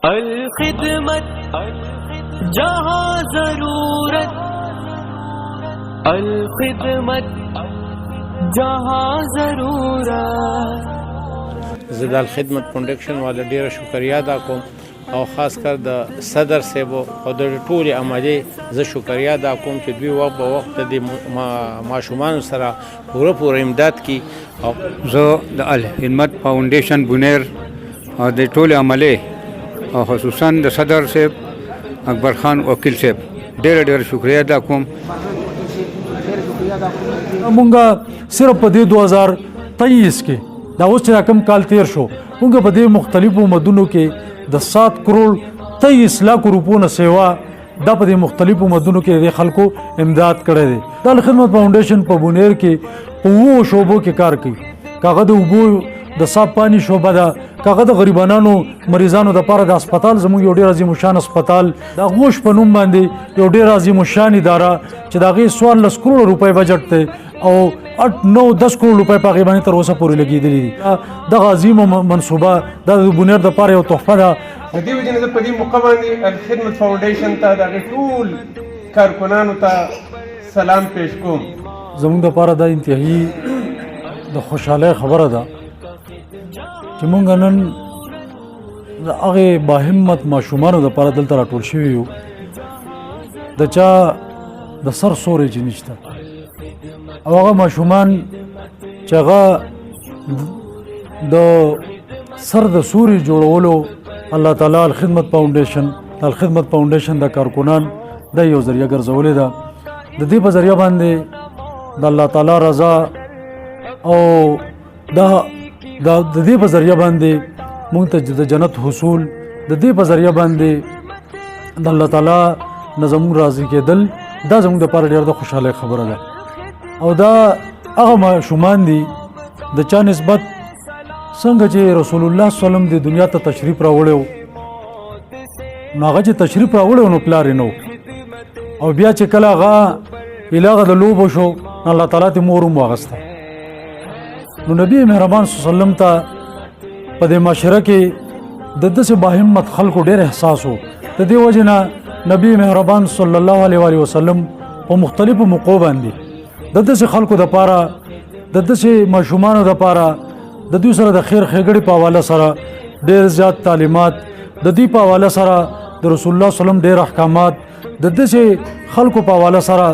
الخدمت جہاں ضرورت، الخدمت جہاں ضرورت. زه د الخدمت فاونډیشن والا ډیره شکریا ادا کوم او خاص کر د صدر صاحب او د ټولې عملې زه شکریا ادا کوم چې دوی وخت په وخت د ماشومان سره پوره امداد کی. او زه د الخدمت فاونډیشن بونیر او د ټولې عملې او خصوصا د صدر صاحب اکبر خان وکیل صاحب ډیره شکریا ادا کوم. مونږه صرف په دې 2023 کې دا اوس چې کم کال تیر شو مونږ په دې مختلفو مدونو کې د 7 کروڑ 23 لک روپو نه سیوا دا په دې مختلفو مدونو کې د خلکو امداد کړی دی. د الخدمت فاونډیشن په بونیر کې په وو شوبو کې کار کوي. کاغه د اوبو د صاف پانی شوبه ده، کاغه د غریبانو مریضانو د پاره د هسپتال زموږ یو ډیر عظیم شان هسپتال د غوش په نوم باندې یو ډیر عظیم شان اداره چې دا غي 14 کروڑ روپے بجټ ته او 8-9-10 کروڑ روپے په غیبانی تر اوسه پورې لګیدلې دي. د عظیم منصوبه د بونیر د پاره یو تحفه ده. د دې وجنه په دې موقع باندې الخدمت فاونډیشن ته د ټول کارکونانو ته سلام پېښ کوم. زموږ د پاره د انتهایی د خوشاله خبره ده چې مونږ نن د هغه باهمت ماشومانو د پاره دلته راټول شوي یو د چا د سر سوري چې نشته او هغه ماشومان چې هغه د سر د سوري جوړولو الله تعالی الخدمت فاونډیشن د کارکونان د یو ذریعہ ګرځولې ده. د دې په ذریعہ باندې د الله تعالی رضا او د دې په ذریعہ باندې مونږ ته د جنت حصول، د دې په ذریعہ باندې د الله تعالی نظم راضي کېدل دا زموږ د پاره ډېر د خوشاله خبره ده. او دا هغه ماشومان دي د چا نسبت څنګه چې رسول الله صلی الله علیه وسلم د دنیا ته تشریف راوړو نو هغه چې تشریف راوړو نو پلار نو او بیا چې کله هغه الهغه د لوبو شو الله تعالی ته مور واغسته نو نبی مهربان صلی الله علیه وسلم ته په دې معاشره کې د دسه باهمت خلکو ډېر احساس وو. د دې وجنه نبی مهربان صلی الله علیه وسلم په مختلفو موقعو باندې د دسه خلکو د پاره د دسه ماشومانو د پاره د دوی سره د خیر خېګړې په حواله سره ډېر زیات تعلیمات د دې په حواله سره د رسول الله صلی الله علیه وسلم ډېر احکامات د دسه خلکو په حواله سره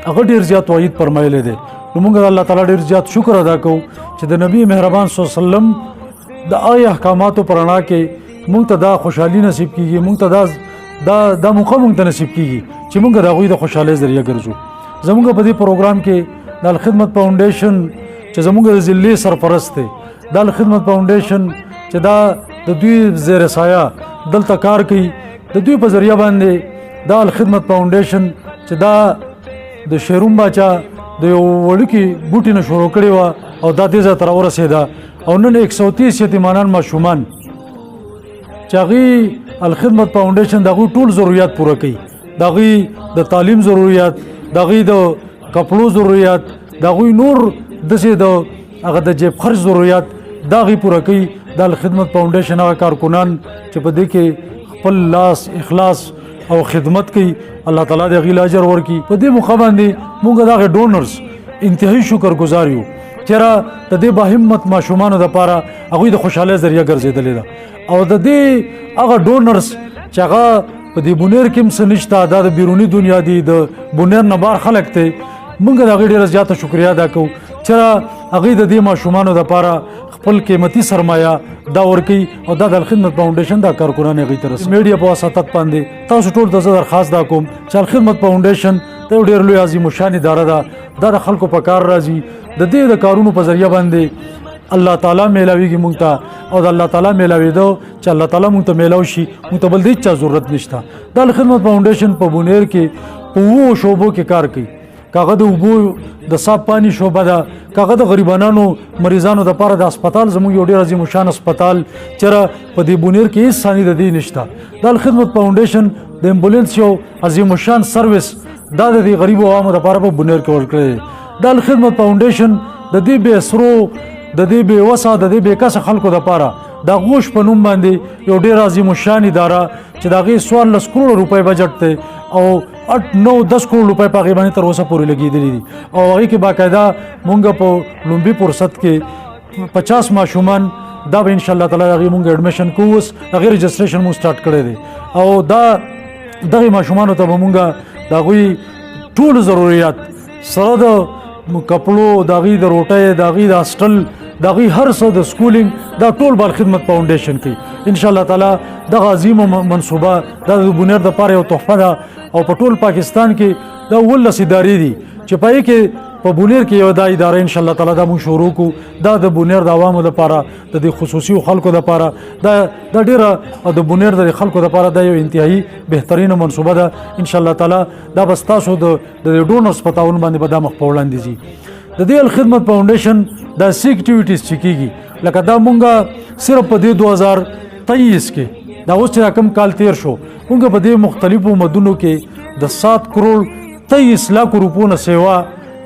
هغه ډېر زیات وعید فرمایلی دی. نو موږ الله تعالی ډېر زیات شکر ادا کوو چې د نبی مهربان صلی الله علیه وسلم د آی احکاماتو پرانا کې موږ ته دا خوشحالي نصیب کیږي، موږ ته دا موقع موږ ته نصیب کیږي چې موږ د هغوی د خوشحالۍ ذریعہ ګرځو. زموږ په دې پروګرام کې د الخدمت فاونډیشن چې زموږ د ضلعې سرپرست دی د الخدمت فاونډیشن چې دا د دوی زیر سایه دلته کار کوي د دوی په ذریعہ باندې د الخدمت فاونډیشن چې دا د شیروم باچا د یو وړوکي بوټي نه شروع کړې وه او دا دې ځای ته راورسېده او نن 130 یتیمانان ماشومان چې هغوی الخدمت فاونډیشن د هغوی ټول ضرورت پوره کوي، د هغوی د تعلیم ضرورت، د هغوی د کپړو ضرورت، د هغوی نور داسې د هغه د جیب خرچ ضرورت دا هغوی پوره کوي. د الخدمت فاونډیشن هغه کارکنان چې په دې کې خپل لاس اخلاص او خدمت کوي الله تعالی د هغوی اجر ورکړي. په دې موقع باندې موږ د هغې ډونرز انتهایی شکر گزار یو چېرې د دې باهمت ماشومانو دپاره هغوی د خوشحالۍ ذریعہ ګرځېدلې ده او د دې هغه ډونرز چې هغه په دې بونیر کې هم څه نشته دا د بیروني دنیا دي د بونیر نه بار خلک دی موږ د هغې ډېره زیاته شکریا ادا کوو چېرې هغوی د دې ماشومانو دپاره خپل قیمتي سرمایه دا ورکوي او دا د الخدمت فاونډیشن دا کارکنان هغوی ته رسوي. میډیا په واسطت باندې تاسو ټول ته زه درخواست دا کوم چې الخدمت فاونډیشن دا یو ډېر لوی عظیم الشان اداره ده دا د خلکو په کار راځي د دې د کارونو په ذریعہ باندې الله تعالی میلاویږي مونږ ته او د الله تعالی میلاوېدو چې الله تعالی مونږ ته میلاو شي مونږ ته بل د هېڅ چا ضرورت نشته. د الخدمت فاونډیشن په بونیر کې په 2 شعبو کې کار کوي. کاغه د اوبو د صاف پانی شعبه ده، کاغه د غریبانو مریضانو د پاره د هسپتال زموږ یو ډېر عظیم شان هسپتال چېرې په دې بونیر کې هېڅ ثاني د دې نشته. د الخدمت فاونډیشن د امبولینس یو عظیم شان سروس دا د دې غریبو عوامو دپاره په بونیر کې ورکړی. د الخدمت فاونډیشن د دې بې سرو د دې بې وسه د دې بې کسه خلکو دپاره د غوش په نوم باندې یو ډېر عظیم الشان اداره چې د هغې 14 کروڑ روپۍ بجټ دی او 8-9-10 کروڑ روپۍ په هغې باندې تر اوسه پورې لګېدلي دي او هغې کې باقاعده مونږ په لومبي فرصت کې 50 ماشومان دا به انشاءالله تعالی هغې مونږ اډمیشن کوو. اوس هغې رجسټریشن مونږ سټارټ کړی دی او دغې ماشومانو ته به مونږ د هغوی ټول ضروريات سره د کپړو، د هغوی د روټۍ، د هغوی د هاسټل، د هغوی هر څه د سکولینګ دا ټول به الخدمت فاونډیشن کوي انشاءالله تعالی. دغه عظیمه منصوبه دا د بنیر دپاره یو تحفه ده او په ټول پاکستان کې دا 19 ادارې دي چې په هغې کې په بنیر کې یو دا اداره انشاءالله تعالی دا مونږ شروع کړو. دا د بنیر د عوامو لپاره د دې خصوصي خلکو لپاره دا ډېره او د بنیر د خلکو لپاره دا یو انتهایی بهترینه منصوبه ده انشاءالله تعالی. دا به ستاسو د ډونرز په تعاون باندې به دا مخ په وړاندې ځي. د دې الخدمت فاونډیشن دا سی اکټیویټیز چې کېږي لکه دا مونږه صرف په دې 2023 کې دا اوس چې کم کال تیر شو مونږ په دې مختلفو مدونو کې د 7 کروڑ 23 लाख روپو نه سیوا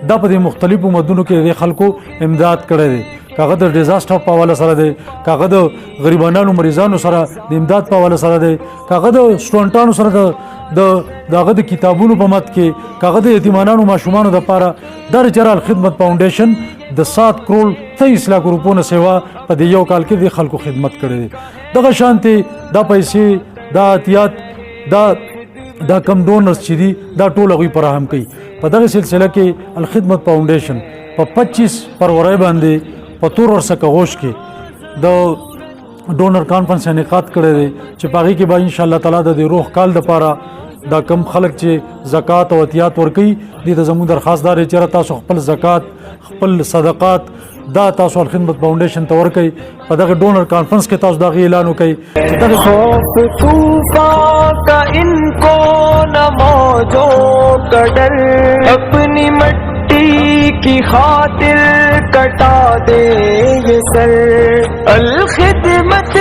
دا په دې مختلفو مدونو کې د خلکو امداد کړی دی. کاغه د ډیزاستر په حواله سره دی، کاغه د غریبانو مریضانو سره د امداد په حواله سره دی، کاغه د سټوډنټانو سره دغه د کتابونو په مت کې، کاغه د یتیمانو ماشومانو د لپاره د جرال خدمت فاونډیشن د 7 کروڑ 23 लाख روپو نه سیوا په دې یو کال کې د خلکو خدمت کړی دی. دغه شانتي دا پیسې دا اتیات دا کم ډونرز چې دي دا ټول هغوی فراهم کوي. په دغه سلسله کې الخدمت فاونډیشن په 25 فروری باندې په تور ورسکه غوش کې د ډونر کانفرنس انعقاد کړی دی چې په هغې کې به انشاءالله تعالی د روح کال دپاره دا کم خلک چې زکات او عطیات ورکوي دې ته زموږ درخواست دا دی چې تاسو خپل زکات خپل صدقات دا تاسو الخدمت فاونډیشن ته ورکوئ. په دغه ډونر کانفرنس کې تاسو دغه اعلان وکړئ چې دغه خوف طوفان کا ان کو نہ موجوں کا ڈر اپنی مٹی کی خاطر کٹا دے یہ سر. الخدمت